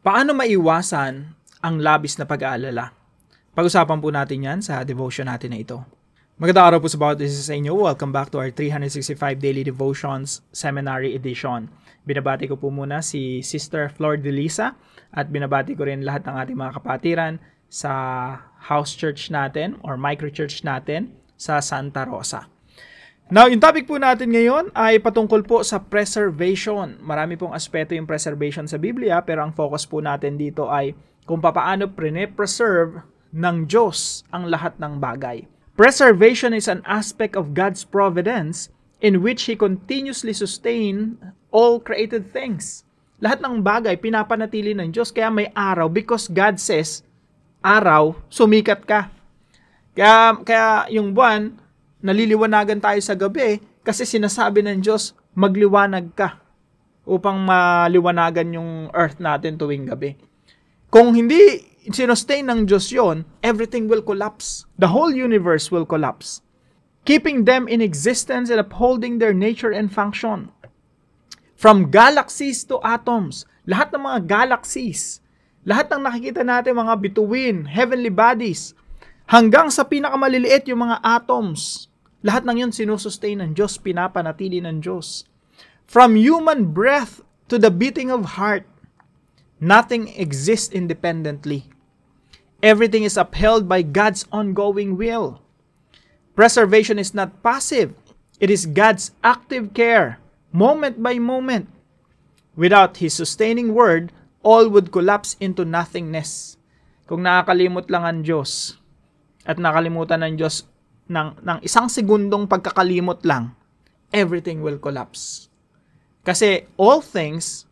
Paano maiwasan ang labis na pag-aalala? Pag-usapan po natin yan sa devotion natin na ito. Magandang araw po sa bawat isa sa inyo. Welcome back to our 365 Daily Devotions Seminary Edition. Binabati ko po muna si Sister Flor de Lisa at binabati ko rin lahat ng ating mga kapatiran sa house church natin or microchurch natin sa Santa Rosa. Now, yung topic po natin ngayon ay patungkol po sa preservation. Marami pong aspeto yung preservation sa Biblia, pero ang focus po natin dito ay kung paano pre-preserve ng Diyos ang lahat ng bagay. Preservation is an aspect of God's providence in which He continuously sustain all created things. Lahat ng bagay pinapanatili ng Diyos, kaya may araw because God says, araw, sumikat ka. Kaya yung buwan, naliliwanagan tayo sa gabi kasi sinasabi ng Diyos, magliwanag ka upang maliwanagan yung earth natin tuwing gabi. Kung hindi sinostain ng Diyos yon, everything will collapse. The whole universe will collapse. Keeping them in existence and upholding their nature and function. From galaxies to atoms, lahat ng mga galaxies, lahat ng nakikita natin mga bituin, heavenly bodies, hanggang sa pinakamaliliit yung mga atoms, lahat ng yun sinusustain ng Diyos, pinapanatili ng Diyos. From human breath to the beating of heart, nothing exists independently. Everything is upheld by God's ongoing will. Preservation is not passive. It is God's active care, moment by moment. Without His sustaining word, all would collapse into nothingness. Kung nakakalimot lang ang Diyos at nakalimutan ng Diyos ng isang segundong pagkakalimot lang, everything will collapse. Kasi all things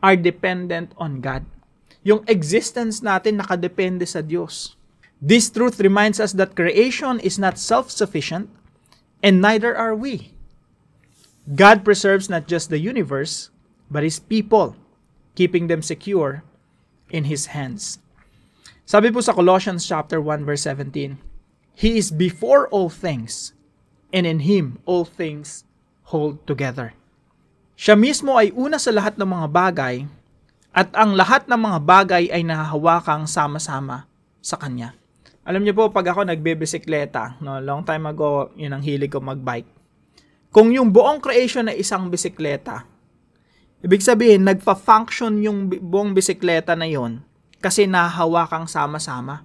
are dependent on God. Yung existence natin nakadepende sa Diyos. This truth reminds us that creation is not self-sufficient and neither are we. God preserves not just the universe, but His people, keeping them secure in His hands. Sabi po sa Colossians chapter 1 verse 17, He is before all things, and in Him all things hold together. Siya mismo ay una sa lahat ng mga bagay, at ang lahat ng mga bagay ay nahahawakang sama-sama sa Kanya. Alam niyo po, pag ako nagbebisikleta, long time ago, yun ang hilig ko magbike. Kung yung buong creation ay isang bisikleta, ibig sabihin, nagfa-function yung buong bisikleta na yon kasi nahahawakang sama-sama.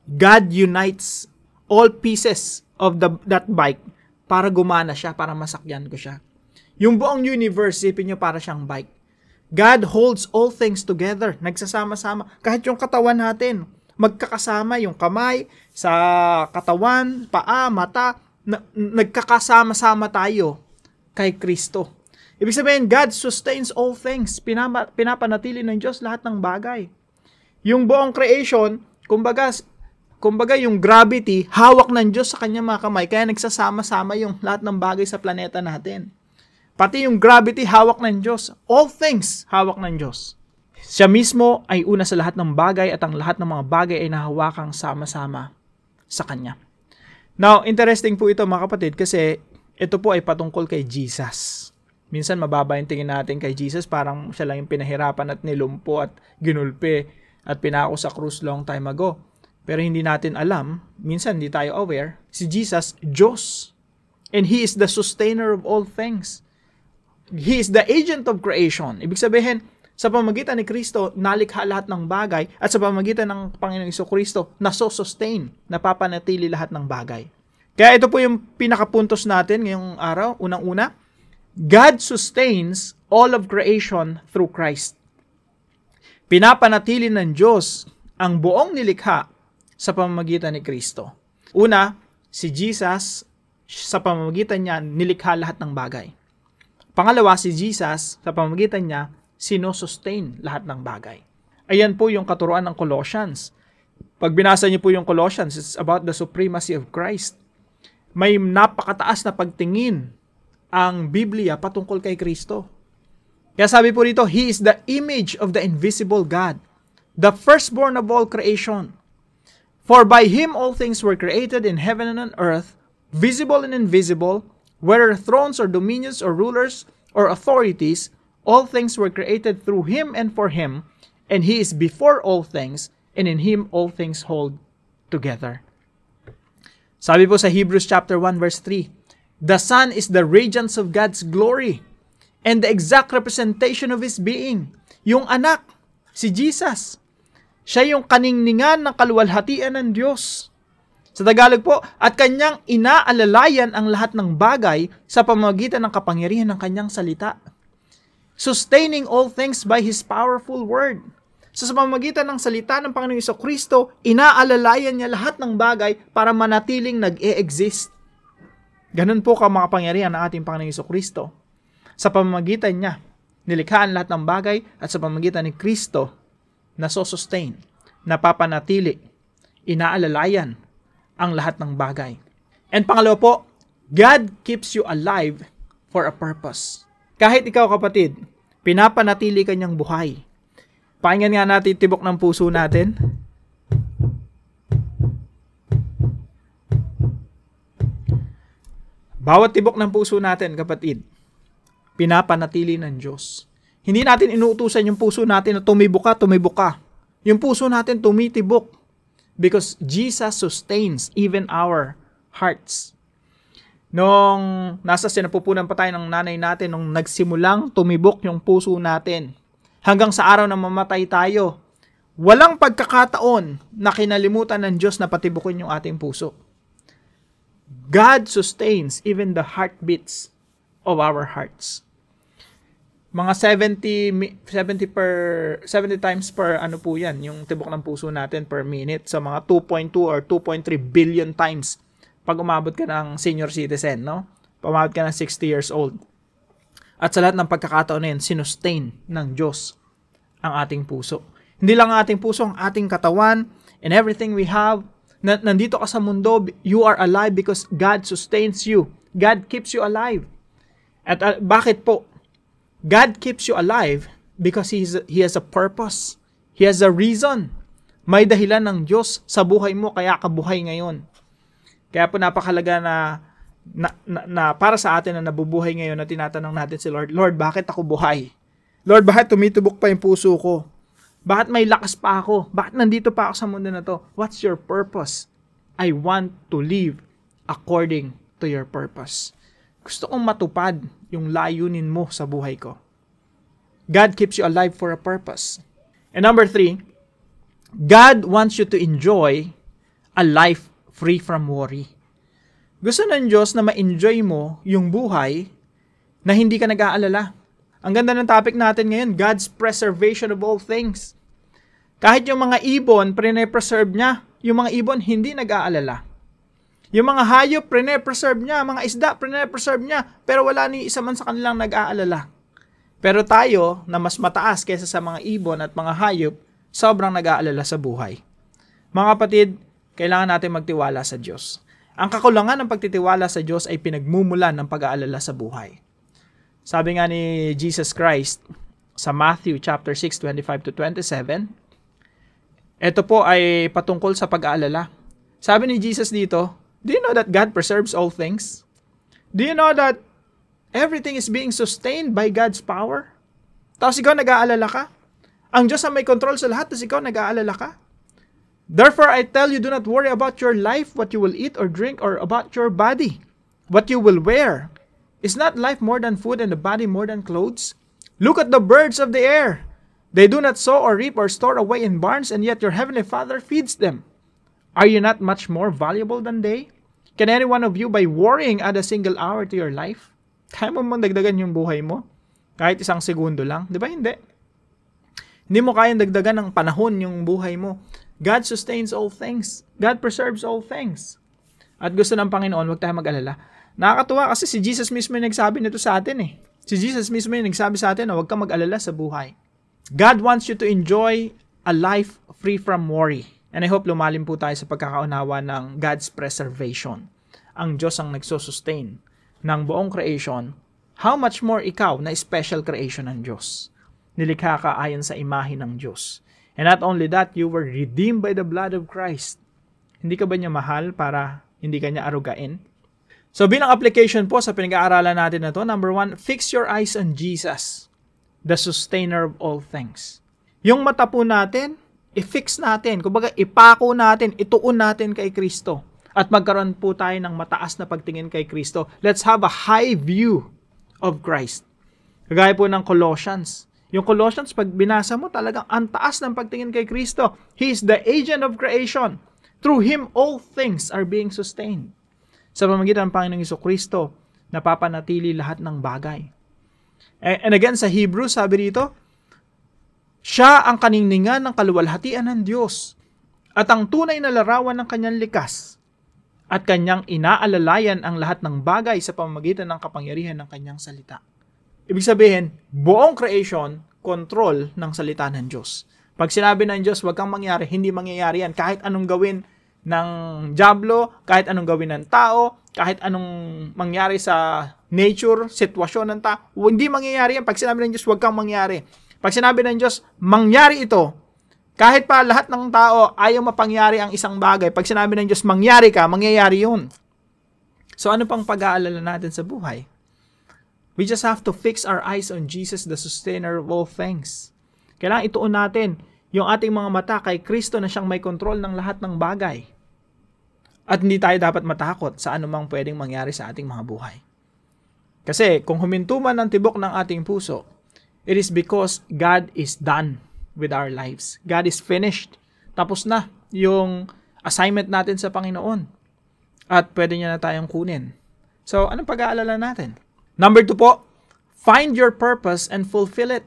God unites all pieces of that bike para gumana siya, para masakyan ko siya. Yung buong universe, sipin nyo para siyang bike. God holds all things together. Nagsasama-sama. Kahit yung katawan natin, magkakasama yung kamay sa katawan, paa, mata, nagkakasama-sama tayo kay Kristo. Ibig sabihin, God sustains all things. Pinapanatili ng Diyos lahat ng bagay. Yung buong creation, kumbaga yung gravity, hawak ng Diyos sa kanyang mga kamay, kaya nagsasama-sama yung lahat ng bagay sa planeta natin. Pati yung gravity, hawak ng Diyos. All things, hawak ng Diyos. Siya mismo ay una sa lahat ng bagay at ang lahat ng mga bagay ay nahawakang sama-sama sa Kanya. Now, interesting po ito mga kapatid kasi ito po ay patungkol kay Jesus. Minsan mababa yung tingin natin kay Jesus, parang siya lang yung pinahirapan at nilumpo at ginulpe at pinako sa krus long time ago. Pero hindi natin alam, minsan hindi tayo aware, si Jesus, Diyos. And He is the sustainer of all things. He is the agent of creation. Ibig sabihin, sa pamamagitan ni Kristo, nalikha lahat ng bagay at sa pamamagitan ng Panginoong Jesucristo, nasosustain, napapanatili lahat ng bagay. Kaya ito po yung pinakapuntos natin ngayong araw. Unang-una, God sustains all of creation through Christ. Pinapanatili ng Diyos ang buong nilikha sa pamamagitan ni Kristo. Una, si Jesus, sa pamamagitan niya, nilikha lahat ng bagay. Pangalawa, si Jesus, sa pamamagitan niya, sinosustain lahat ng bagay. Ayan po yung katuruan ng Colossians. Pag binasa niyo po yung Colossians, it's about the supremacy of Christ. May napakataas na pagtingin ang Biblia patungkol kay Kristo. Kaya sabi po dito, He is the image of the invisible God, the firstborn of all creation. For by Him all things were created in heaven and on earth, visible and invisible, whether thrones or dominions or rulers or authorities, all things were created through Him and for Him, and He is before all things, and in Him all things hold together. Sabi po sa Hebrews chapter 1 verse 3, the Son is the radiance of God's glory and the exact representation of His being. Yung anak, si Jesus, siya yung kaningningan ng kaluwalhatian ng Diyos. Sa Tagalog po, at kanyang inaalalayan ang lahat ng bagay sa pamamagitan ng kapangyarihan ng kanyang salita. Sustaining all things by His powerful word. So, sa pamamagitan ng salita ng Panginoong Jesucristo, inaalalayan niya lahat ng bagay para manatiling nag-e-exist. Ganun po makapangyarihan ng ating Panginoong Jesucristo. Sa pamamagitan niya, nilikhaan lahat ng bagay at sa pamamagitan ni Kristo, nasosustain, napapanatili, inaalalayan ang lahat ng bagay. And pangalawa po, God keeps you alive for a purpose. Kahit ikaw kapatid, pinapanatili ka niyang buhay. Pakinggan nga natin tibok ng puso natin. Bawat tibok ng puso natin kapatid, pinapanatili ng Diyos. Hindi natin inuutusan yung puso natin na tumibok ka. Yung puso natin tumitibok. Because Jesus sustains even our hearts. Nung nasa sinapupunan pa tayo ng nanay natin, nung nagsimulang tumibok yung puso natin, hanggang sa araw na mamatay tayo, walang pagkakataon na kinalimutan ng Diyos na patibukin yung ating puso. God sustains even the heartbeats of our hearts. Mga 70 times per ano po yan, yung tibok ng puso natin per minute. Sa mga 2.2 or 2.3 billion times pag umabot ka ng senior citizen, no? Umabot ka ng 60 years old. At sa lahat ng pagkakataon na yun, sinustain ng Diyos ang ating puso. Hindi lang ang ating puso, ang ating katawan, and everything we have. Nandito ka sa mundo, you are alive because God sustains you. God keeps you alive. At bakit po? God keeps you alive because He has a purpose. He has a reason. May dahilan ng Diyos sa buhay mo, kaya ka buhay ngayon. Kaya po napakalaga na para sa atin na nabubuhay ngayon na tinatanong natin si Lord, Lord, bakit ako buhay? Lord, bakit tumitubok pa yung puso ko? Bakit may lakas pa ako? Bakit nandito pa ako sa mundo na to? What's your purpose? I want to live according to your purpose. Gusto kong matupad yung layunin mo sa buhay ko. God keeps you alive for a purpose. And number 3, God wants you to enjoy a life free from worry. Gusto ng Diyos na ma-enjoy mo yung buhay na hindi ka nag-aalala. Ang ganda ng topic natin ngayon, God's preservation of all things. Kahit yung mga ibon, pre-preserve niya. Yung mga ibon, hindi nag-aalala. Yung mga hayop, pre-preserve niya. Mga isda, pre-preserve niya. Pero wala ni isa man sa kanilang nag-aalala. Pero tayo, na mas mataas kaysa sa mga ibon at mga hayop, sobrang nag-aalala sa buhay. Mga kapatid, kailangan natin magtiwala sa Diyos. Ang kakulangan ng pagtitiwala sa Diyos ay pinagmumulan ng pag-aalala sa buhay. Sabi nga ni Jesus Christ sa Matthew chapter 6, 25-27, ito po ay patungkol sa pag-aalala. Sabi ni Jesus dito, do you know that God preserves all things? Do you know that everything is being sustained by God's power? Tapos ikaw nag-aalala ka? Ang Diyos ang may control sa lahat, tapos ikaw nag-aalala ka? Therefore, I tell you, do not worry about your life, what you will eat or drink, or about your body, what you will wear. Is not life more than food and the body more than clothes? Look at the birds of the air. They do not sow or reap or store away in barns, and yet your heavenly Father feeds them. Are you not much more valuable than they? Can any one of you, by worrying, add a single hour to your life? Kaya mo dagdagan yung buhay mo? Kahit isang segundo lang? Di ba hindi? Hindi mo kayang dagdagan ng panahon yung buhay mo. God sustains all things. God preserves all things. At gusto ng Panginoon, huwag tayo mag-alala. Nakakatuwa kasi si Jesus mismo yung nagsabi nito sa atin eh. Si Jesus mismo yung nagsabi sa atin na huwag kang mag-alala sa buhay. God wants you to enjoy a life free from worry. And I hope lumalim po tayo sa pagkakaunawa ng God's preservation. Ang Diyos ang nagsusustain ng buong creation. How much more ikaw na special creation ng Diyos? Nilikha ka ayon sa imahe ng Diyos. And not only that, you were redeemed by the blood of Christ. Hindi ka ba niya mahal para hindi ka niya arugain? So bilang application po sa pinag-aaralan natin na to, number 1, fix your eyes on Jesus, the sustainer of all things. Yung mata po natin, i-fix natin, kumbaga ipako natin, ituon natin kay Kristo. At magkaroon po tayo ng mataas na pagtingin kay Kristo. Let's have a high view of Christ. Kagaya po ng Colossians. Yung Colossians, pag binasa mo, talagang ang taas ng pagtingin kay Kristo. He is the agent of creation. Through Him, all things are being sustained. Sa pamamagitan ng Panginoong Jesucristo, napapanatili lahat ng bagay. And again, sa Hebrew, sabi dito, siya ang kaningningan ng kaluwalhatian ng Diyos at ang tunay na larawan ng kanyang likas at kanyang inaalalayan ang lahat ng bagay sa pamamagitan ng kapangyarihan ng kanyang salita. Ibig sabihin, buong creation, control ng salita ng Diyos. Pag sinabi ng Diyos, huwag kang mangyari, hindi mangyayari yan. Kahit anong gawin ng dyablo, kahit anong gawin ng tao, kahit anong mangyari sa nature, sitwasyon ng tao, hindi mangyayari yan. Pag sinabi ng Diyos, huwag kang mangyari. Pag sinabi ng Diyos, mangyari ito, kahit pa lahat ng tao ayaw mapangyari ang isang bagay, pag sinabi ng Diyos, mangyari ka, mangyayari yun. So ano pang pag-aalala natin sa buhay? We just have to fix our eyes on Jesus, the sustainer of all things. Kailangan ituon natin yung ating mga mata kay Kristo na siyang may kontrol ng lahat ng bagay. At hindi tayo dapat matakot sa anumang pwedeng mangyari sa ating mga buhay. Kasi kung huminto man ang tibok ng ating puso, it is because God is done with our lives. God is finished. Tapos na yung assignment natin sa Panginoon. At pwede niya na tayong kunin. So, anong pag-aalala natin? Number 2 po, find your purpose and fulfill it.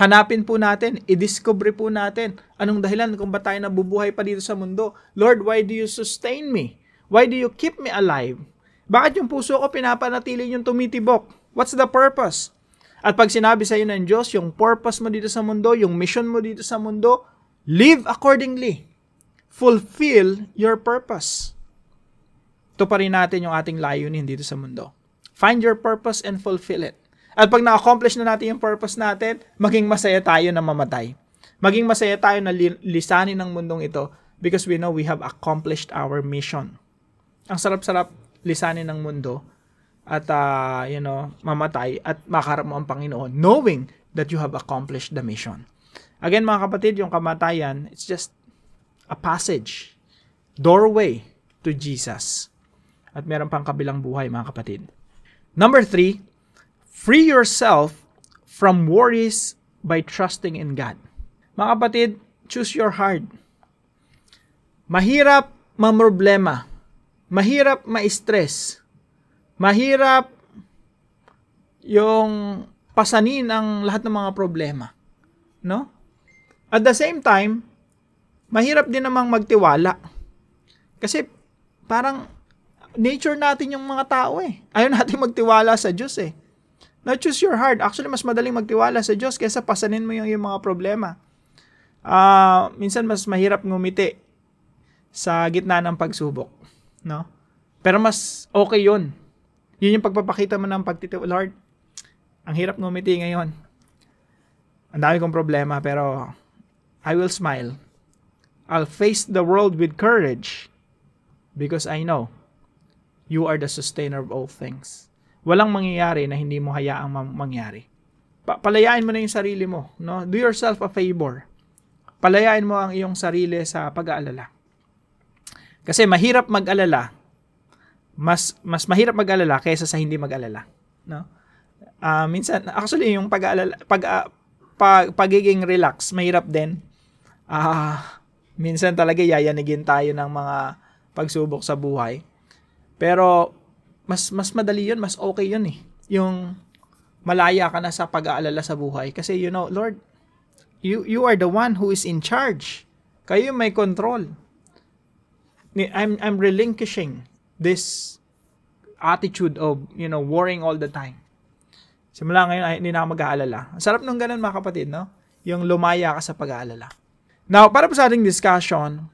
Hanapin po natin, i-discover po natin anong dahilan kung ba tayo nabubuhay pa dito sa mundo. Lord, why do you sustain me? Why do you keep me alive? Bakit yung puso ko pinapanatili yung tumitibok? What's the purpose? At pag sinabi sa iyo ng Diyos, yung purpose mo dito sa mundo, yung mission mo dito sa mundo, live accordingly. Fulfill your purpose. Ito pa rin natin yung ating layunin dito sa mundo. Find your purpose and fulfill it. At pag na-accomplish na natin yung purpose natin, maging masaya tayo na mamatay. Maging masaya tayo na lisanin ng mundong ito because we know we have accomplished our mission. Ang sarap-sarap lisanin ng mundo at mamatay at makaharap mo ang Panginoon knowing that you have accomplished the mission. Again mga kapatid, yung kamatayan, it's just a passage, doorway to Jesus. At meron pang kabilang buhay mga kapatid. Number 3, free yourself from worries by trusting in God. Mga kapatid, choose your heart. Mahirap mamroblema. Mahirap ma-stress. Mahirap yung pasanin ang lahat ng mga problema. No? At the same time, mahirap din namang magtiwala. Kasi parang nature natin yung mga tao eh. Ayaw natin magtiwala sa Diyos eh. Now, choose your heart. Actually, mas madaling magtiwala sa Diyos kaysa pasanin mo yung mga problema. Minsan, mas mahirap ngumiti sa gitna ng pagsubok. No? Pero mas okay yun. Yun yung pagpapakita mo ng pagtitiwala. Lord, ang hirap ngumiti ngayon. Ang dami kong problema, pero I will smile. I'll face the world with courage because I know you are the sustainer of all things. Walang mangyayari na hindi mo hayaang mangyari. Palayain mo na yung sarili mo. No? Do yourself a favor. Palayain mo ang iyong sarili sa pag-aalala. Kasi mahirap mag-alala. Mas mahirap mag-alala kaysa sa hindi mag-alala. No? Minsan, actually, yung pagiging relax, mahirap din. Minsan talaga yayanigin tayo ng mga pagsubok sa buhay. Pero mas madali yun, mas okay yun eh. Yung malaya ka na sa pag-aalala sa buhay. Kasi Lord, you are the one who is in charge. Kayo may control. I'm relinquishing this attitude of, worrying all the time. Simula ngayon ay hindi na ako mag-aalala. Ang sarap nung ganun mga kapatid, no? Yung lumaya ka sa pag-aalala. Now, para po sa ating discussion,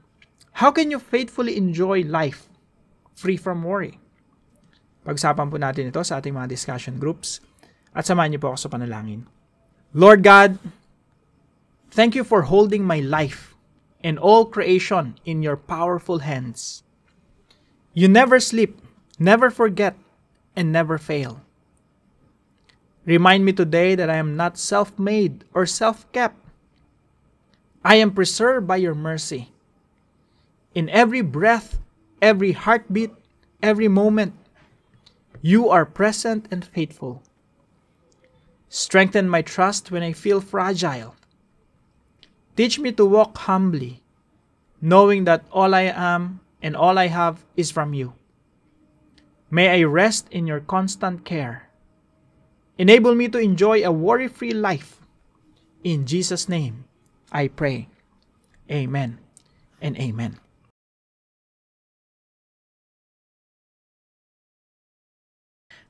how can you faithfully enjoy life free from worry? Pag-usapan po natin ito sa ating mga discussion groups at samahan niyo po ako sa panalangin. Lord God, thank you for holding my life and all creation in your powerful hands. You never sleep, never forget, and never fail. Remind me today that I am not self-made or self-kept, I am preserved by your mercy. In every breath, every heartbeat, every moment, you are present and faithful. Strengthen my trust when I feel fragile. Teach me to walk humbly, knowing that all I am and all I have is from you. May I rest in your constant care. Enable me to enjoy a worry-free life. In Jesus' name, I pray. Amen and amen.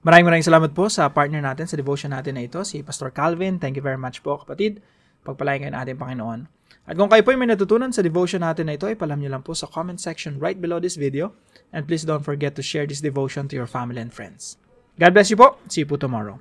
Maraming salamat po sa partner natin sa devotion natin na ito, si Pastor Calvin. Thank you very much po, kapatid. Pagpalain kayo ng ating Panginoon. At kung kayo po ay may natutunan sa devotion natin na ito, ipalam nyo lang po sa comment section right below this video. And please don't forget to share this devotion to your family and friends. God bless you po. See you po tomorrow.